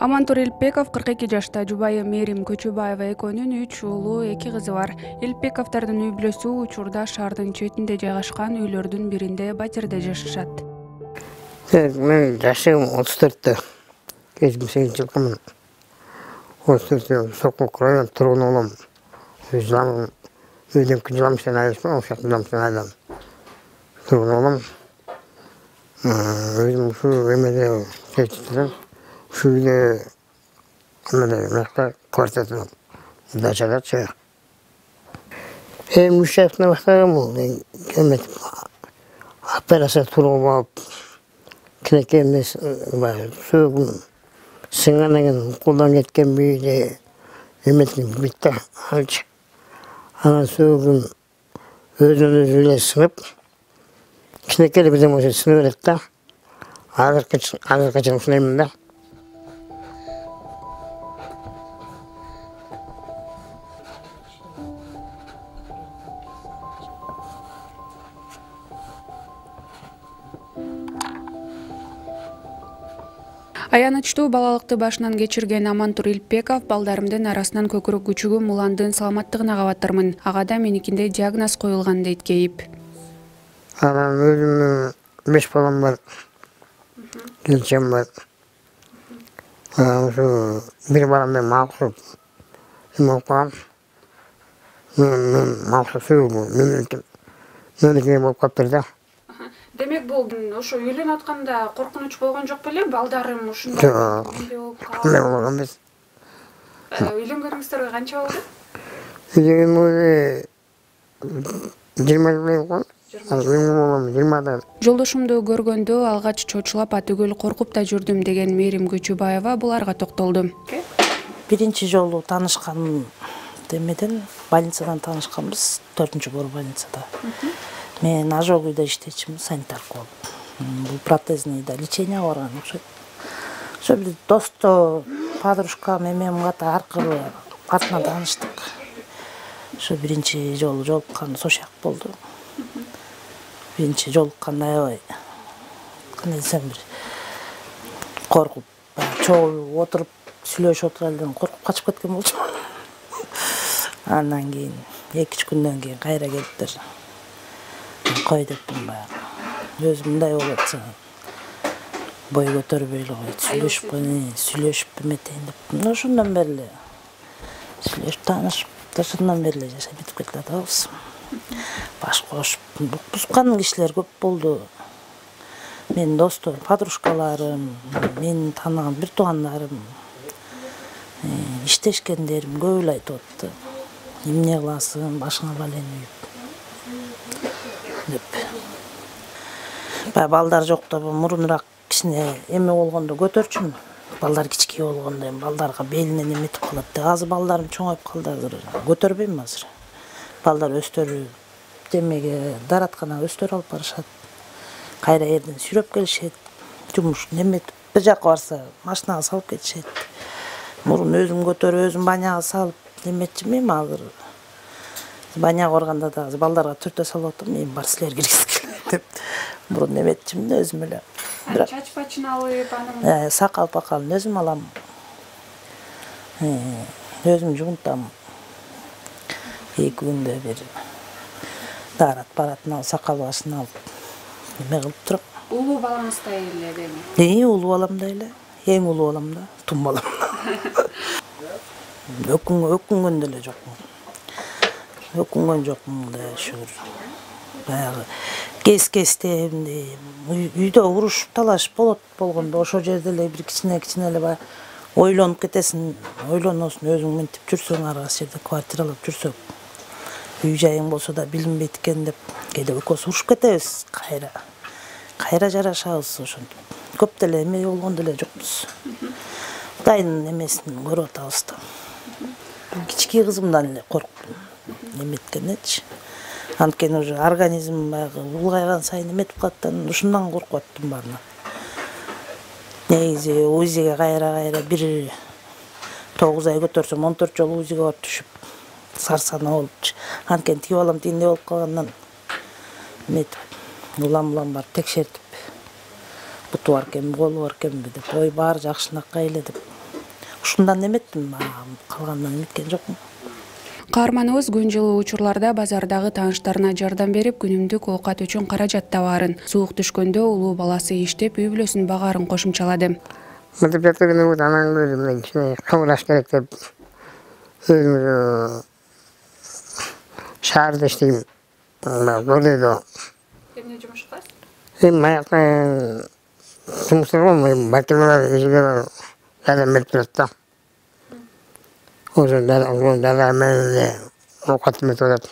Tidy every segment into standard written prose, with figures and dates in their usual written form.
Амантур Илипбеков 42 жашта, жубайы Мерим Көчөбаева экөөнүн 3 уулу, 2 кызы бар. Илипбековдордун үй бүлөсү учурда шаардын четинде жайгашкан үйлөрдүн биринде батирде жашашат. Мен жашым 34-тө. 2008-жылкымын. 34-тө Сокулук район тургуну болом. Үйдөн жыламыштан айылышпын, ошак жыламыштан айылам. Тургуну болом. Өзүм ушу эмеде чечтирем. Ушу үйдө эмеде квартирада дачадачы. Эми 3 жаштан баштаган бул. Операция туруп алып, кенеке эмес сөөгүм сыңгандан кийин колдон кеткен бийде эметин битти алчы. Анан сөөгүм өзүнөн өзү эле сынып, кенекеле бирден болсо сынып берет да. Азыркыча ушунаймын да. Аянычтуу балалыкты башынан кечирген Амантур Илипбеков балдарымдын арасынан көкүрөк күчүгүм уландын саламаттыгына кабаттармын. Ага да меникинде диагноз коюлган дейт кейип. Анан өзүмдүн 5 балам бар. Келчем бар. Ушу бир балам менен максут эме болуп калган. Мен максут сөөгүм меники болуп калыптыр да. Демек бул ошо үйлөнүп атканда коркунуч болгон жок беле? Балдарым ушундай эмне болуп калды? Эмне болгон эмес. Үйлөнгөнүңүздөргө канча болду? Үйлөнгөнүмө 20 жыл болгон. 20-да. Жолдошумду көргөндө алгач чочулап атүгүл коркуп да жүрдүм деген Мерим Көчөбаева буларга токтолду. Биринчи жолу таанышкан демеден больницадан таанышканбыз, 4-жол больницада. Мен ожогуйда иштечимин, санитарка болуп. Бул протезныйда лечение барган окшойт. Ошо бир досто, подружкам, эмем аркылуу артынан тааныштык. Ошо биринчи жолу жолуккан ошол болду. Биринчи жолукканда аябай кандай десем бир коркуп, чогуу отуруп сүйлөшүп отурган коркуп качып кеткен болчумун. Андан кийин 2-3 күндөн кийин кайра келиптир. Кой дептим баягы. Өзүм мындай болуп атса, бой көтөрбөй эле койт, сүйлөшүп эметейин дептим. Ошондон бери эле сүйлөшүп таанышып, ошондон бери эле жашап кетип кетип атабыз. Баш кошуп, бузган кишилер көп болду. Менин достор, подружкаларым, мени тааныган бир туугандарым, иштешкендерим көп эле айтып атты. Эмне кыласың, башыңа бален үйүп деп. Балдар жокто мурунураак кичине эме болгондо көтөрчүмүн. Балдар кички болгондо балдарга белинен эметип калат. Азыр балдарым чоңоюп калды азыр. Көтөрбөйм азыр. Балдар өстөрү демеге даратканага өстөрү алып барышат. Кайра жерден сүйрөп келишет. Жумуш неметип бир жака барса машинага салып кетишет. Мурун өзүм көтөрүп, өзүм баняга салып неметчимин азыр. Баняга барганда да азыр балдарга түртө салып атам, мен бар силер киргизгиле деп. Мурун неметчимин да өзүм эле. Чач бачын алып, анан сакал пакалын өзүм алам. Өзүм жуунтам. 2 күндө бир дарат баратын алып, сакал башын алып, эме кылып турам. Улуу балаңыздай эле деме? Улуу баламдай эле. Эң улуу балам да, тум балам. Өкүнгөн деле жокмун. Өкүнгөн жокмун да шүгүр. Баягы кес-кесте үйдө урушуп талашып болот болгондо ошол жерде эле бир кичине эле баягы ойлонуп кетесиң, ойлоносуң, өзүң мынтип жүрсөң, ар кайсы жерде квартиралап жүрсөк, үй жайың болсо да билинбейт экен деп, кээде экөөбүз урушуп кетебиз, кайра жарашабыз ошентип. Көп деле эме болгон деле жокпуз. Кудайдын эмесин көрүп атабыз да. Кички кызымдан эле корктум. Эметкенечи. Анткени уже организм баягы улгайган сайын эметип калат, ушундан коркуп аттым баарынан. Негизи УЗИге кайра бир 9 ай көтөрсөм 14 жолу УЗИге барып түшүп, сарсана болупчу. Анткени тиги балам тигиндей болуп калгандан эметип, улам барып текшертип, буту бар экенби, колу бар экенби деп, ой баары жакшынакай эле деп ушундан эметмин, калгандан эметкен жокмун. Каарманыбыз күн жылуу учурларда базардагы тааныштарына жардам берип, күнүмдүк оокат үчүн каражат табаарын, суук түшкөндө улуу баласы иштеп үй бүлөсүн багаарын кошумчалады. Мынтип жатырган убакта анан өзүм кичине кабылаш керек деп өзүм шаарда иштейм. Көрдөйдө. Эмне жумуш кыласыз? Аяқта жұмыстар болмай, бакелер ежелер жардам беріп тұрады да. Осы дарамен оқатым етіп отырады.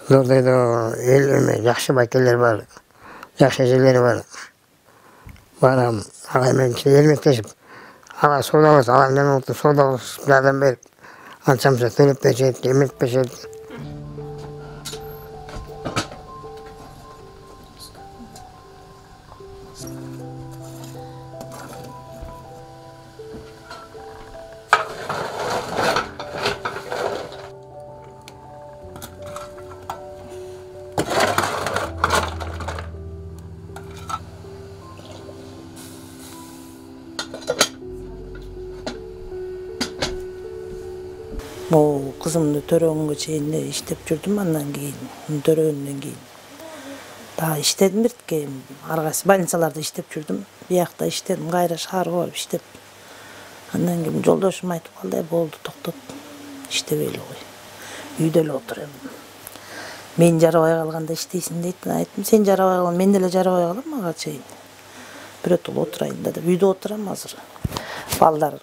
Зордайда еліме жақсы бакелер бар, жақсы ежелер бар. Барам, ағаймен ермектесіп, аға сода болса, ағаймен отырып сода болса жардам беріп, ансамса төлеп берседі, емет берседі. Кызымды төрөгөнгө чейин иштеп жүрдүм, андан кийин төрөгөндөн кийин дагы иштедим биртке, ар кайсы больницаларда иштеп жүрдүм. Биякта иштедим, кайра шаарга барып иштеп. Андан кийин жолдошум айтып калды, болду, токтот, иштебейли кой. Үйдө эле отур эми. Мен жарабай калганда иштейсиң дейт. Айттым, сен жарабай калган, мен деле жарабай калам ага чейин. Бирөтүл отурайын да деп, үйдө отурам азыр. Балдар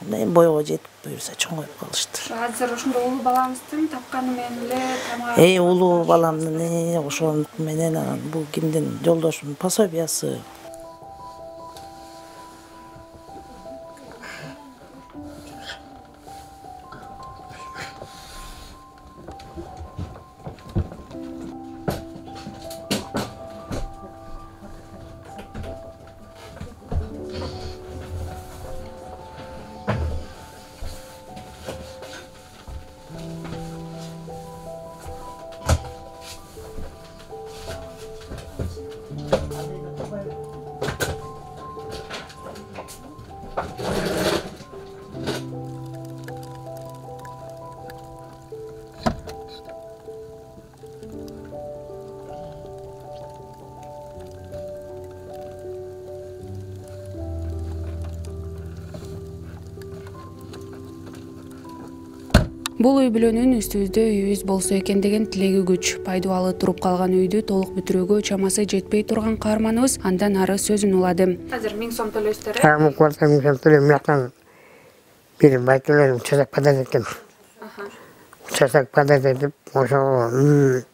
бойго жетип буюрса чоңоюп калышты. Азыр ошондо улуу балаңыздын тапканы менен эле тамак. Улуу баламдын ошол менен анан бул кимдин жолдошумдун пособиясы. Бул үй бүлөнүн үстүбүздө үйүбүз болсо экен деген тилеги күч. Пайдубалы туруп калган үйдү толук бүтүрүүгө чамасы жетпей турган каарманыбыз андан ары сөзүн улады. Азыр 1000 сом төлөйсүздөр, э? Бул квартира 1000 сом төлөйм, жактан бир байкелер участок подать эткен. Участок подать этип, ошого үй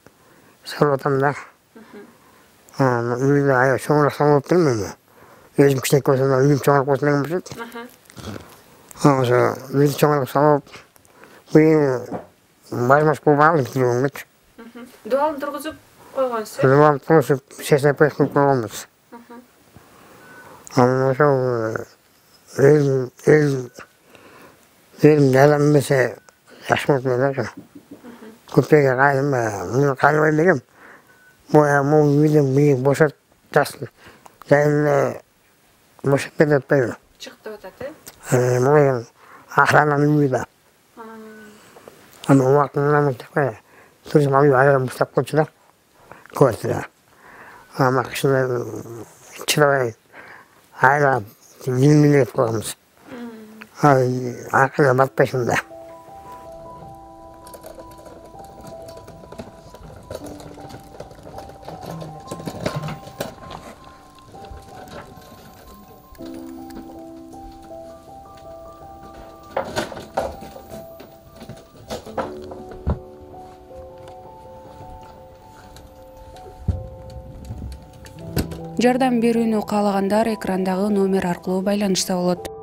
салып атам да. Үйдө аял чоңураак салып турмун эми. Өзүм кичинекей болсом да үйүм чоңураак болсун деген болчу. Ошо үйдү чоңураак салып башмаш кубалы бүтүргөнгөчү. Дубалын тургузуп койгонсуз, э? Дубалын тургузуп, честный поезд кылып койгонбуз. Анан ошол өзүм жардам берсе жакшы болот эле ошо. Көпчүгө кайрылмай, кайрылбайм дегем. Могу үйдөн бийик бошот жасын. Жайын бошоп бер деп атпайбы? Чык деп атат, э? Могу охрананын үйү да. Анан убактында мынтип туризм алып айрым баштап койчу да. Квартира. Ама кышында чыдабай айла 20 миллион койгонбуз. Акыры батпайсың да. Жардам берүүнү каалагандар экрандагы номер аркылуу байланышса болот.